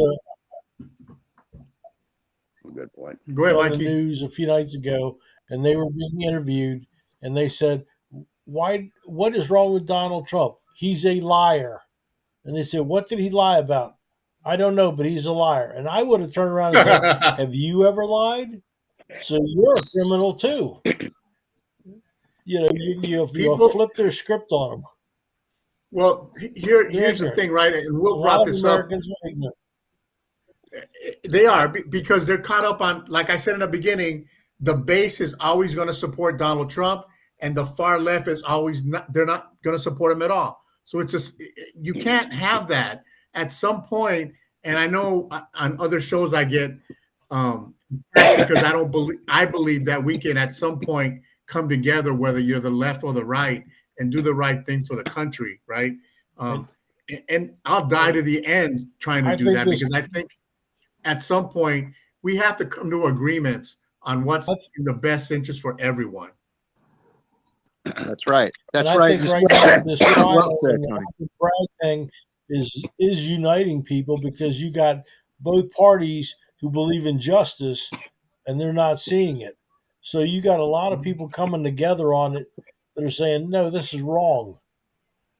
Good point. Go ahead, on the Mikey. news a few nights ago, and they were being interviewed, and they said, what is wrong with Donald Trump? He's a liar. And they said, what did he lie about? I don't know, but he's a liar. And I would have turned around and said, have you ever lied? So you're a criminal too. You People- flip their script on them. Well, here's the thing, right? And A Will lot brought of this up. Americans are ignorant. They are because they're caught up on, like I said in the beginning, the base is always going to support Donald Trump, and the far left is always not. They're not going to support him at all. So it's just you can't have that at some point. And I know on other shows I get because I believe that we can at some point come together, whether you're the left or the right, and do the right thing for the country, right? And I'll die to the end trying to do that because I think at some point we have to come to agreements on what's in the best interest for everyone. That's right. That's and I right. think right now this trial Well said, and the Tony. Alvin Bragg thing is uniting people because you got both parties who believe in justice and they're not seeing it. So you got a lot of people coming together on it that are saying, no, this is wrong.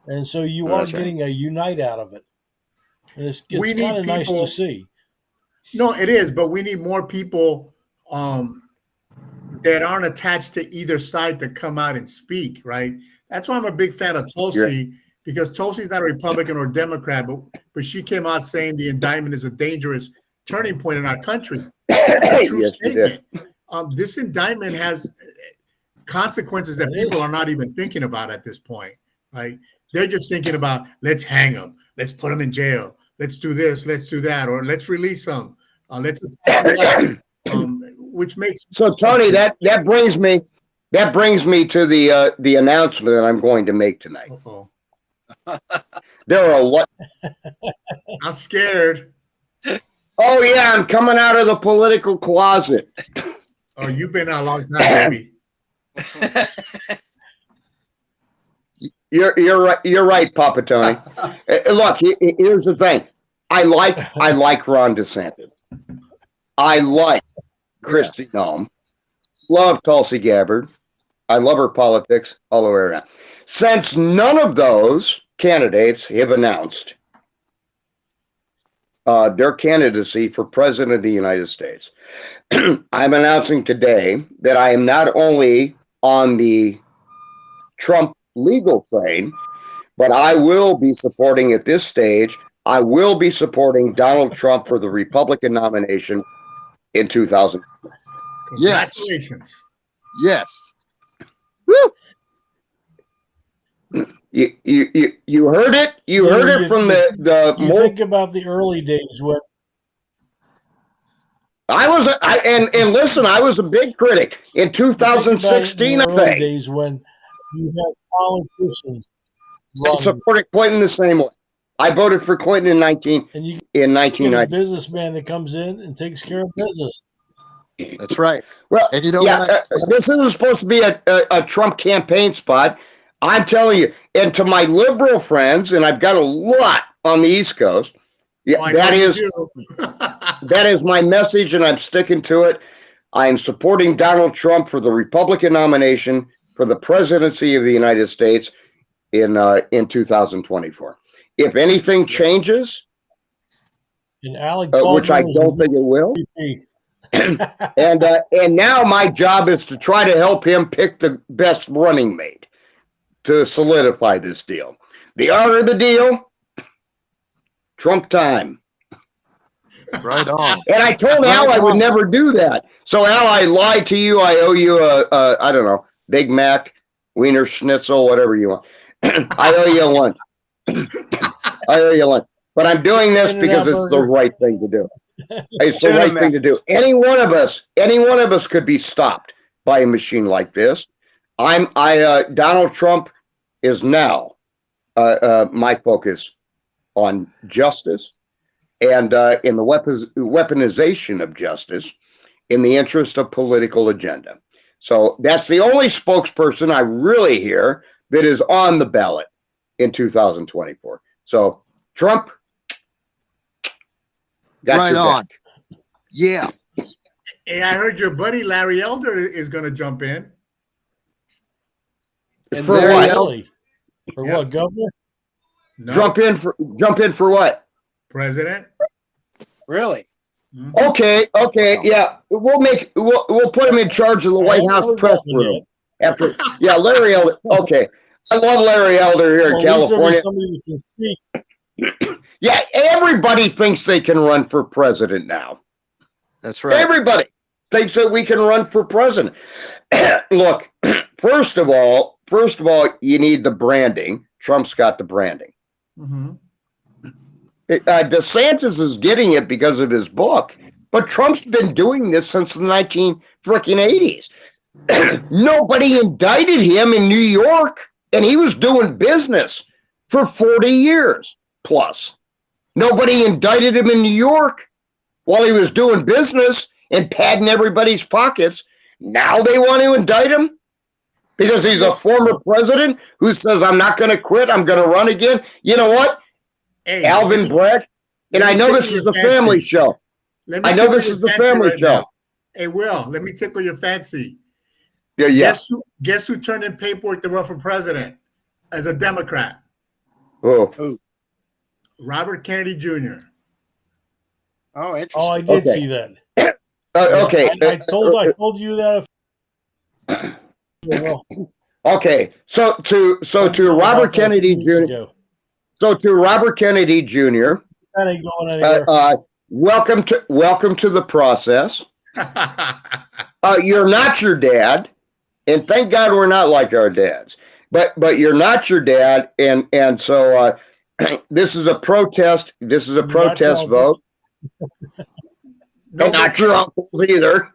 And so you are getting a unite out of it. And it's kind of nice to see. No, it is, but we need more people that aren't attached to either side to come out and speak, right? That's why I'm a big fan of Tulsi, because Tulsi's not a Republican or Democrat, but she came out saying the indictment is a dangerous turning point in our country. That's a true statement. This indictment has consequences that people are not even thinking about at this point, right? They're just thinking about, let's hang them, let's put them in jail, let's do this, let's do that, or let's release them, let's attack the left, which makes so Tony, that brings me to the announcement that I'm going to make tonight. Uh-oh. There are a lot. I'm scared. Oh yeah, I'm coming out of the political closet. Oh, you've been out a long time, baby. You're right. You're right, Papa Tony. Look, here's the thing. I like Ron DeSantis. I like Kristi Noem. Love Tulsi Gabbard. I love her politics all the way around. Since none of those candidates have announced their candidacy for president of the United States, I'm announcing today that I am not only on the Trump legal train, but I will be supporting at this stage, I will be supporting Donald Trump for the Republican nomination in 2000. Congratulations. Yes. Woo! You heard it? You heard it from the You think about the early days when and listen, I was a big critic in 2016. the early days when you have politicians I supported Clinton the same way. I voted for Clinton in 1990. a businessman that comes in and takes care of business. That's right. Well, and you know this isn't supposed to be a Trump campaign spot. I'm telling you, and to my liberal friends, and I've got a lot on the East Coast, that is my message, and I'm sticking to it. I'm supporting Donald Trump for the Republican nomination for the presidency of the United States in 2024. If anything changes, which I don't think it will, and now my job is to try to help him pick the best running mate to solidify this deal. The art of the deal, Trump time. Right on. And I told Al I would never do that. So Al, I lied to you. I owe you a I don't know, Big Mac, Wiener Schnitzel, whatever you want. I owe you lunch. I owe you lunch. But I'm doing this because it's the right thing to do. It's the right thing to do. Any one of us could be stopped by a machine like this. Donald Trump is now my focus on justice and in the weaponization of justice in the interest of political agenda. So that's the only spokesperson I really hear that is on the ballot in 2024. So Trump, got right your on. back. Yeah. Hey, I heard your buddy Larry Elder is going to jump in. And For Larry what? Elder- Really? For what, Governor? No, Jump in for what? president. Really? Mhm. Okay, yeah. We'll put him in charge of the White haven't House heard press that one room. yet. After, yeah, Larry Elder. Okay, I love Larry Elder here in Well, at least there'll be California. somebody that can speak. Yeah, everybody thinks they can run for president now. That's right. Everybody thinks that we can run for president. Look, first of all, you need the branding. Trump's got the branding. Mhm. DeSantis is getting it because of his book, but Trump's been doing this since the 1980s. Nobody indicted him in New York, and he was doing business for 40 years plus. Nobody indicted him in New York while he was doing business and padding everybody's pockets. Now they want to indict him because he's a former president who says, I'm not going to quit, I'm going to run again. You know what? Hey, Alvin Bragg, and I know this is a family show. I know this is a family show. Hey, Will, let me tickle your fancy. Yeah. Guess who turned in paperwork to run for president as a Democrat? Oh, Robert Kennedy Jr. Oh, interesting. Oh, I did Okay. see that. okay. I told you that. Well, Okay. So to Robert Kennedy Jr. So to Robert Kennedy Jr. That ain't going anywhere. Welcome to the process. You're not your dad, and thank God we're not like our dads. But you're not your dad, and so this is a protest. This is a protest vote. No, Not your uncles either.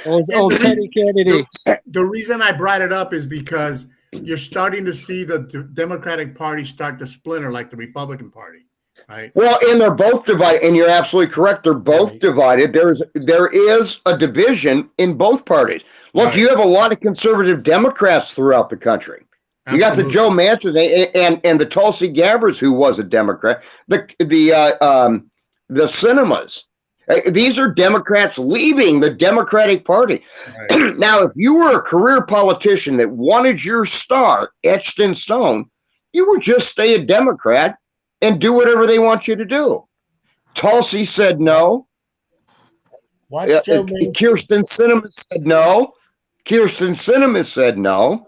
Old Teddy Kennedy. The reason I brought it up is because you're starting to see the Democratic Party start to splinter like the Republican Party, right? Well, and they're both divided, and you're absolutely correct. They're both Right. divided. There is a division in both parties. Look, Right. you have a lot of conservative Democrats throughout the country. You got the Absolutely. Joe Manchin and the Tulsi Gabbers, who was a Democrat. The Cinemas. These are Democrats leaving the Democratic Party. Right. Now, if you were a career politician that wanted your star etched in stone, you would just stay a Democrat and do whatever they want you to do. Tulsi said no. Watch Joe Manchin. Kirsten Sinema said no. Kirsten Sinema said no.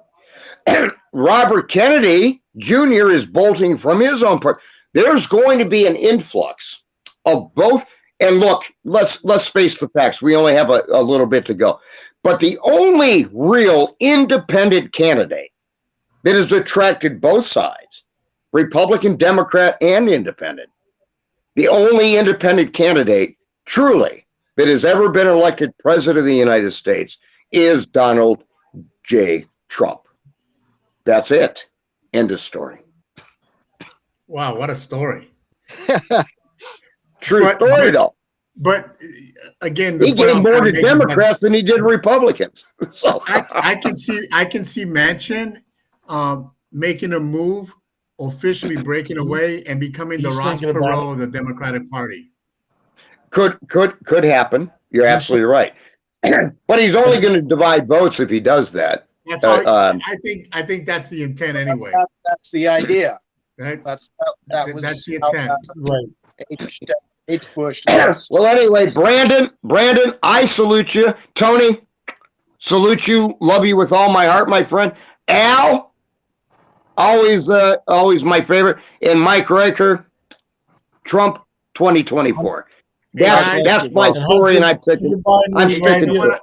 Robert Kennedy Jr. is bolting from his own party. There's going to be an influx of both. And look, let's face the facts. We only have a little bit to go. But the only real independent candidate that has attracted both sides, Republican, Democrat, and independent, the only independent candidate truly that has ever been elected president of the United States is Donald J. Trump. That's it. End of story. Wow, what a story. True story, though. But again, He the point gave I'm more trying to make is that Democrats than he did Republicans. So I can see Manchin making a move, officially breaking away and becoming the He's Ross thinking about Perot of the Democratic Party. could happen. You're absolutely right. But he's only going to divide votes if he does that. That's all, I think that's the intent anyway. That's the idea. Right? That was That's the how, intent. Right. H. Bush. Well, anyway, Brandon, I salute you. Tony, salute you. Love you with all my heart, my friend. Al, always my favorite. And Mike Riker, Trump 2024. guys, that's my story, and I'm sticking to it.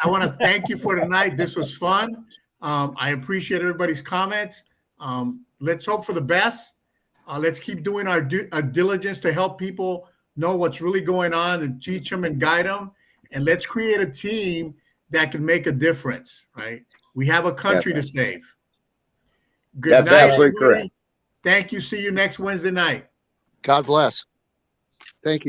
I want to thank you for tonight. This was fun. I appreciate everybody's comments. Let's hope for the best. Let's keep doing our diligence to help people know what's really going on and teach them and guide them. And let's create a team that can make a difference, right? We have a country to save. Good night, everybody. Thank you. See you next Wednesday night. God bless. Thank you.